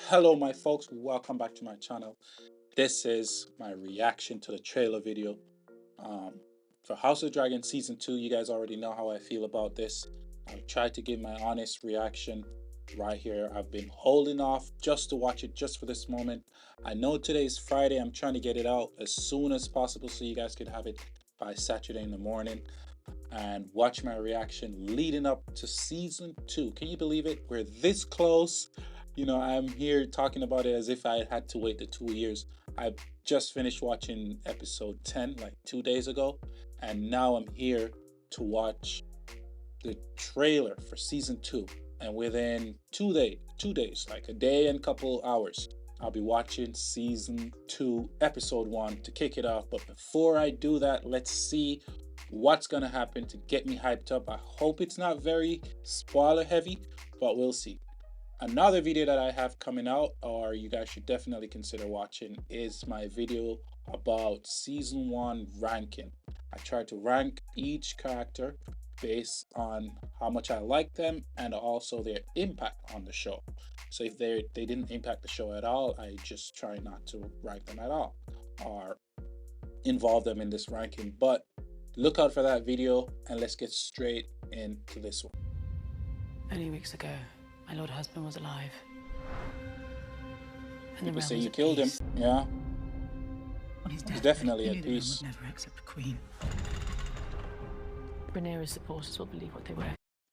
Hello, my folks. Welcome back to my channel. This is my reaction to the trailer video um, for House of Dragon Season 2. You guys already know how I feel about this. I've tried to give my honest reaction right here. I've been holding off just to watch it just for this moment. I know today is Friday. I'm trying to get it out as soon as possible so you guys could have it by Saturday in the morning and watch my reaction leading up to season 2. Can you believe it? We're this close. I'm here talking about it as if I had to wait the 2 years. I just finished watching episode 10 like 2 days ago, and now I'm here to watch the trailer for season 2. And within 2 days, like a day and couple hours, I'll be watching season 2, episode 1 to kick it off. But before I do that, let's see what's gonna happen to get me hyped up. I hope it's not very spoiler heavy, but we'll see. Another video that I have coming out, or you guys should definitely consider watching, is my video about season 1 ranking. I tried to rank each character based on how much I like them and also their impact on the show. So if they didn't impact the show at all, I just try not to rank them at all or involve them in this ranking. But look out for that video and let's get straight into this one. Only weeks ago, my lord husband was alive. And People the say realm was you at killed him. peace. Yeah, On his he's deathbed, definitely he at knew the realm peace. would never accept a queen. Rhaenyra's supporters will believe what they will.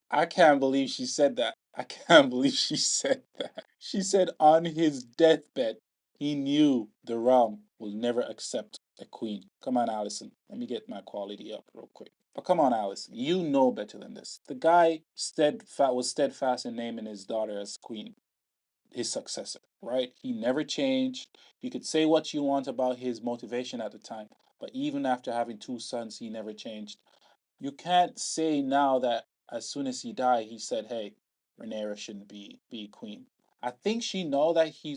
I can't believe she said that. I can't believe she said that. She said on his deathbed, he knew the realm will never accept a queen. Come on, Alicent. Let me get my quality up real quick. But come on, Alicent. You know better than this. The guy was steadfast in naming his daughter as queen, his successor, right? He never changed. You could say what you want about his motivation at the time, but even after having two sons, he never changed. You can't say now that as soon as he died, he said, "Hey, Rhaenyra shouldn't be queen." I think she know that he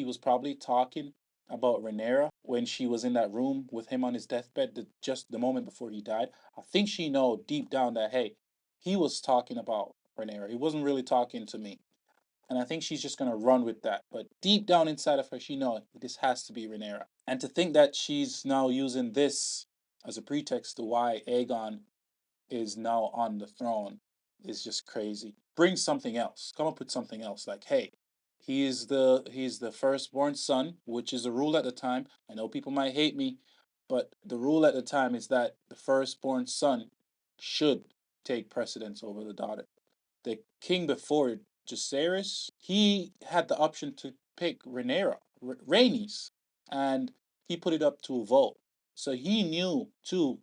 was probably talking about Rhaenyra when she was in that room with him on his deathbed, just the moment before he died. I think she know deep down that hey, he was talking about Rhaenyra. He wasn't really talking to me. And I think she's just gonna run with that. But deep down inside of her, she knows this has to be Rhaenyra. And to think that she's now using this as a pretext to why Aegon is now on the throne is just crazy. Bring something else. Come up with something else. Like, hey, he's the firstborn son, which is a rule at the time. I know people might hate me, but the rule at the time is that the firstborn son should take precedence over the daughter. The king before Jacaerys, he had the option to pick Rhaenyra, Rhaenys, and he put it up to a vote. So he knew too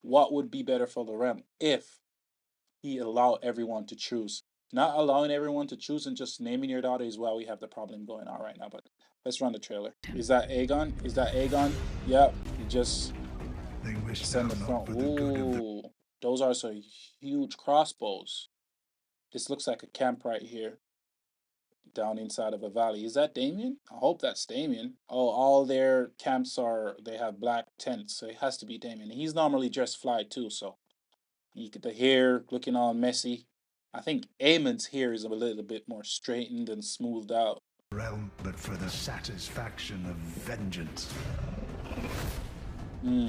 what would be better for the realm if he allowed everyone to choose. Not allowing everyone to choose and just naming your daughter is why we have the problem going on right now. But let's run the trailer. Is that Aegon? Is that Aegon? Yep. He just They wish sent now the not front. for the good of the Ooh, those are some huge crossbows. This looks like a camp right here, down inside of a valley. Is that Damien? I hope that's Damien. Oh, all their camps they have black tents, so it has to be Damien. He's normally dressed fly too, so you get the hair looking all messy. I think Aemon's hair is a little bit more straightened and smoothed out. realm, but for the satisfaction of vengeance. Hmm.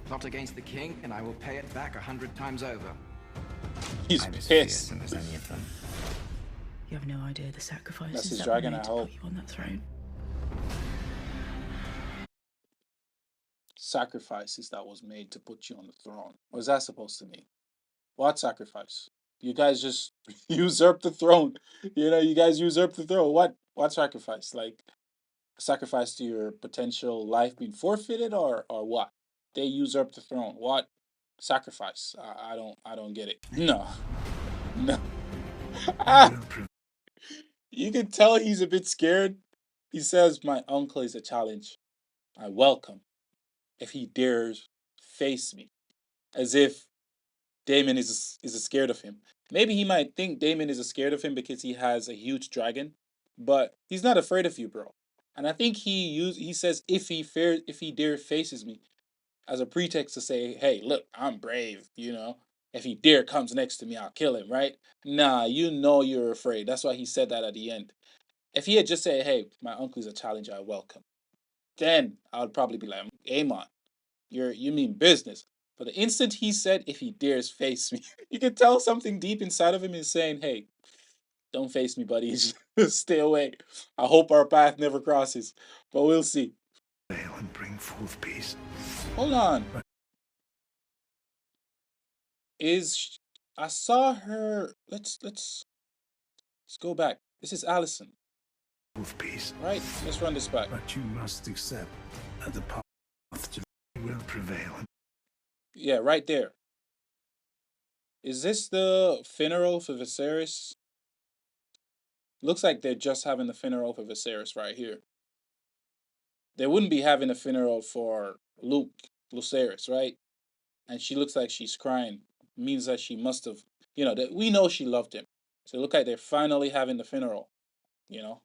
Plot against the king, and I will pay it back 100 times over. He's I'm as pissed. fearsome as any of them. You have no idea the That's sacrifices his that dragon, were I made to hope. put you on that throne. Sacrifices that was made to put you on the throne. What is that supposed to mean? What sacrifice? You guys just usurp the throne. You guys usurp the throne. What sacrifice? Like sacrifice to your potential life being forfeited or what? They usurp the throne. What sacrifice? I don't get it. No. No. I Ah, will prove you can tell he's a bit scared. He says, "My uncle is a challenge. I welcome if he dares face me." As if Damon is scared of him. Maybe he might think Damon is scared of him because he has a huge dragon, but he's not afraid of you, bro. And I think he says if he dare faces me as a pretext to say, "Hey, look, I'm brave, If he dare comes next to me, I'll kill him," right? Nah, you know you're afraid. That's why he said that at the end. If he had just said, "Hey, my uncle is a challenger, I welcome," then I would probably be like, "Amon, you mean business." But the instant he said, "If he dares face me," you can tell something deep inside of him is saying, "Hey, don't face me, buddy. Just stay away. I hope our path never crosses, but we'll see." Prevail and bring forth peace. Hold on. Is I saw her? Let's go back. This is Alicent, Forth peace. right? Let's run this back. But you must accept that the path to will prevail. Yeah, right there. Is this the funeral for Viserys? Looks like they're just having the funeral for Viserys right here. They wouldn't be having a funeral for Lucerys, right? And she looks like she's crying. Means that she must have, that we know she loved him. So it looks like they're finally having the funeral, and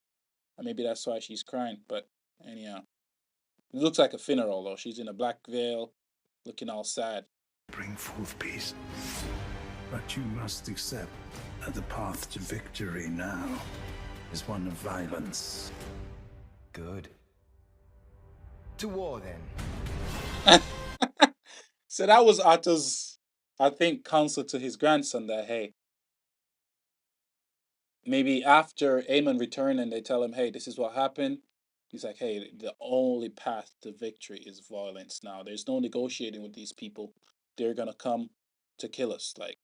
maybe that's why she's crying. But anyhow, it looks like a funeral though. She's in a black veil, looking all sad. Bring forth peace. But you must accept that the path to victory now is one of violence. Good. To war, then. So that was Otto's, I think, counsel to his grandson that, hey, maybe after Aemon returned and they tell him, hey, this is what happened, he's like, hey, the only path to victory is violence now. There's no negotiating with these people. They're going to come to kill us. Like,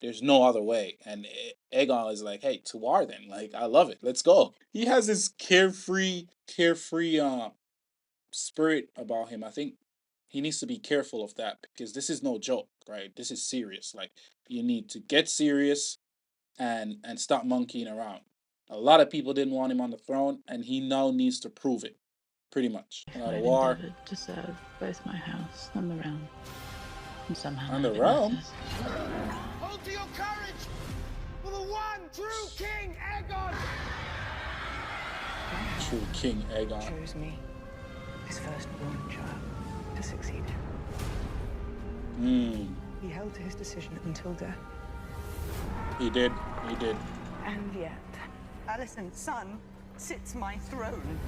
there's no other way. And Aegon is like, hey, to war then. Like, I love it. Let's go. He has this carefree spirit about him. I think he needs to be careful of that because this is no joke, right? This is serious. Like, you need to get serious and stop monkeying around. A lot of people didn't want him on the throne, and he now needs to prove it. Pretty much. Without a I've war. endeavoured to serve both my house and the realm. And somehow And none the of it realm? matters. Hold to your courage for the one true King Aegon! True King Aegon. Chose me, his firstborn child, to succeed him. He held to his decision until death. He did. He did. And yet, Alicent's son sits my throne.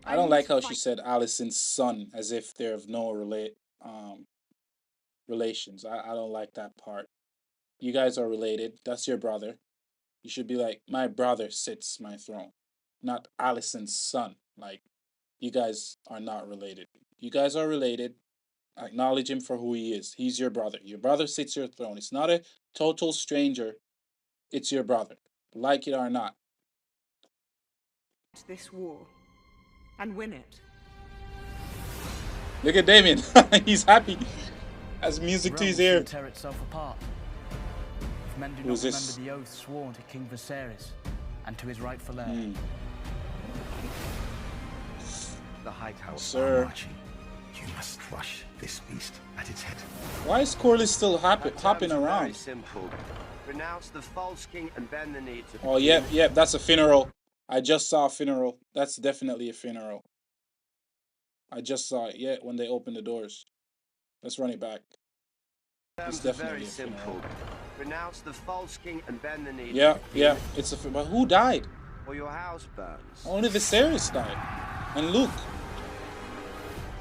I don't like how she said Alicent's son as if they're of no relations. I don't like that part. You guys are related. That's your brother. You should be like, my brother sits my throne, not Alicent's son. Like, you guys are not related. You guys are related. Acknowledge him for who he is. He's your brother. Your brother sits your throne. It's not a total stranger. It's your brother. Like it or not. This war and win it. Look at Damien. He's happy. Has music to his ear. Will tear itself apart. If men do Who's not this? remember the oath sworn to King Viserys and to his rightful heir. The High Tower. Sir. Archie, you must crush this beast at its head. Why is Corlys still hopping Very around? simple. Renounce the false king and bend the knee to. Oh, yep, that's a funeral. I just saw a funeral. That's definitely a funeral. I just saw it, yeah, when they opened the doors. Let's run it back. It's Terms are definitely very a funeral. simple. Renounce the false king and bend the knee. Yeah, it's a but who died? Or your house burns. Only Viserys died. And Luke.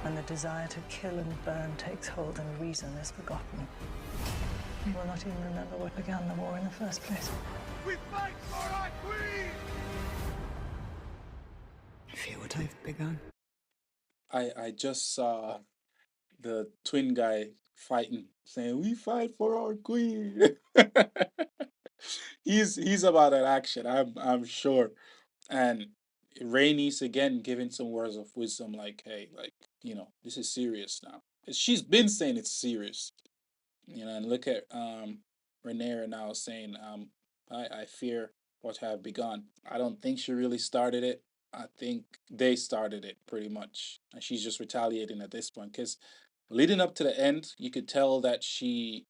When the desire to kill and burn takes hold and reason is forgotten, we will not even remember what began the war in the first place. We fight for our queen! Feel what I've begun. I just saw the twin guy fighting, saying, "We fight for our queen." He's about that action, I'm sure. And Rhaenys again giving some words of wisdom, like, hey, like, this is serious now. She's been saying it's serious. And look at Rhaenyra now saying, I fear what have begun. I don't think she really started it. I think they started it pretty much. And she's just retaliating at this point. Because leading up to the end, you could tell that she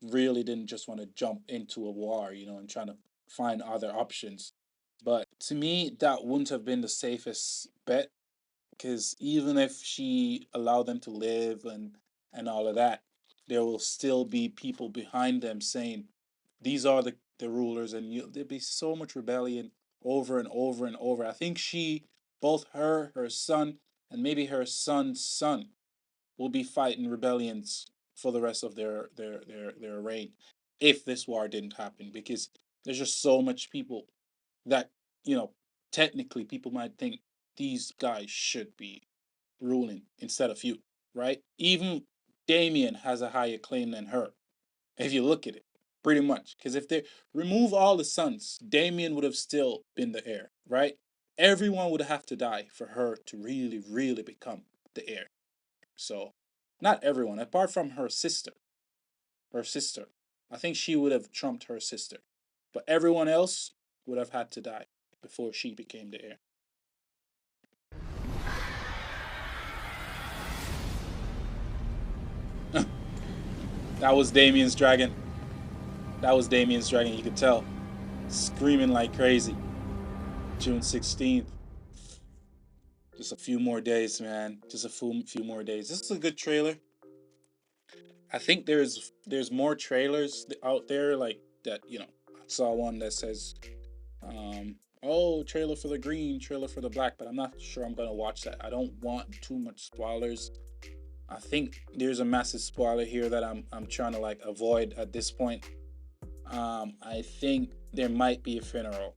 really didn't just want to jump into a war, and trying to find other options. But to me, that wouldn't have been the safest bet. Because even if she allowed them to live and all of that, there will still be people behind them saying, these are the the rulers, and there'd be so much rebellion over and over and over. I think both her son, and maybe her son's son will be fighting rebellions for the rest of their reign if this war didn't happen, because there's just so much people that, technically people might think these guys should be ruling instead of you, right? Even Damien has a higher claim than her, if you look at it, pretty much. Because if they remove all the sons, Damien would have still been the heir, right? Everyone would have to die for her to really, really become the heir. So, not everyone, apart from her sister. Her sister. I think she would have trumped her sister. But everyone else would have had to die before she became the heir. That was Damien's dragon. That was Damien's dragon, you could tell. Screaming like crazy. June 16th. Just a few more days, man. Just a few more days. This is a good trailer. I think there's more trailers out there like that, I saw one that says trailer for the green, trailer for the black, but I'm not sure I'm gonna watch that. I don't want too much spoilers. I think there's a massive spoiler here that I'm trying to like avoid at this point. I think there might be a funeral.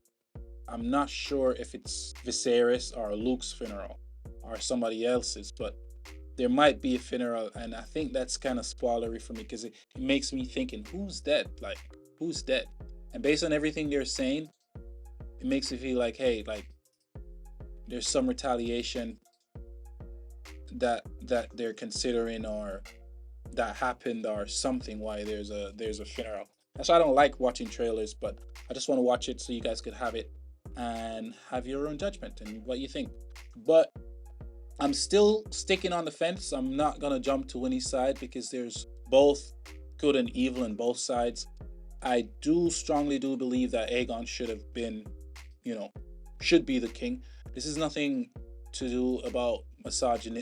I'm not sure if it's Viserys or Luke's funeral or somebody else's, but there might be a funeral, and I think that's kind of spoilery for me because it makes me thinking, who's dead? Like, who's dead? And based on everything they're saying, it makes me feel like, hey, like there's some retaliation that they're considering, or that happened, or something. Why there's a funeral. That's why I don't like watching trailers, but I just want to watch it so you guys could have it and have your own judgment and what you think. But I'm still sticking on the fence. I'm not gonna jump to any side because there's both good and evil in both sides. I strongly do believe that Aegon should have been, should be the king. This is nothing to do about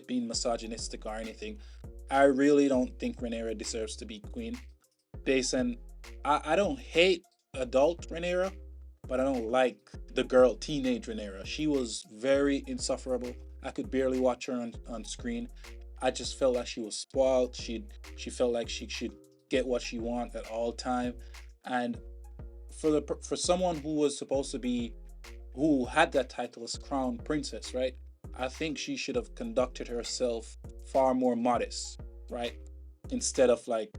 being misogynistic or anything. I really don't think Rhaenyra deserves to be queen. Based on, I don't hate adult Rhaenyra, but I don't like the girl, teenage Rhaenyra. She was very insufferable. I could barely watch her on screen. I just felt like she was spoiled. She felt like she should get what she want at all time. And for someone who was supposed to be, who had that title as crown princess, right? I think she should have conducted herself far more modest, right? Instead of like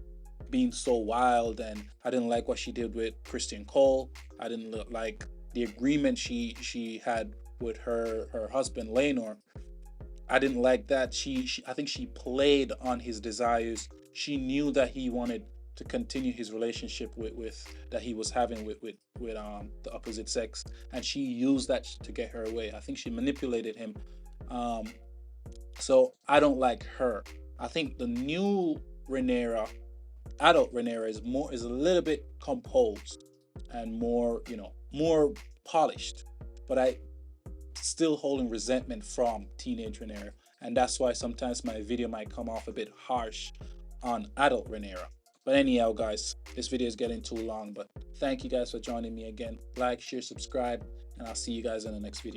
being so wild. And I didn't like what she did with Christian Cole. I didn't like the agreement she had with her husband Laenor. I didn't like that. I think she played on his desires. She knew that he wanted to continue his relationship with that he was having with the opposite sex, and she used that to get her way. I think she manipulated him. So I don't like her. I think the new Rhaenyra, adult Rhaenyra, is a little bit composed and more, more polished. But I still holding resentment from teenage Rhaenyra, and that's why sometimes my video might come off a bit harsh on adult Rhaenyra. But anyhow, guys, this video is getting too long, but thank you guys for joining me again. Like, share, subscribe, and I'll see you guys in the next video.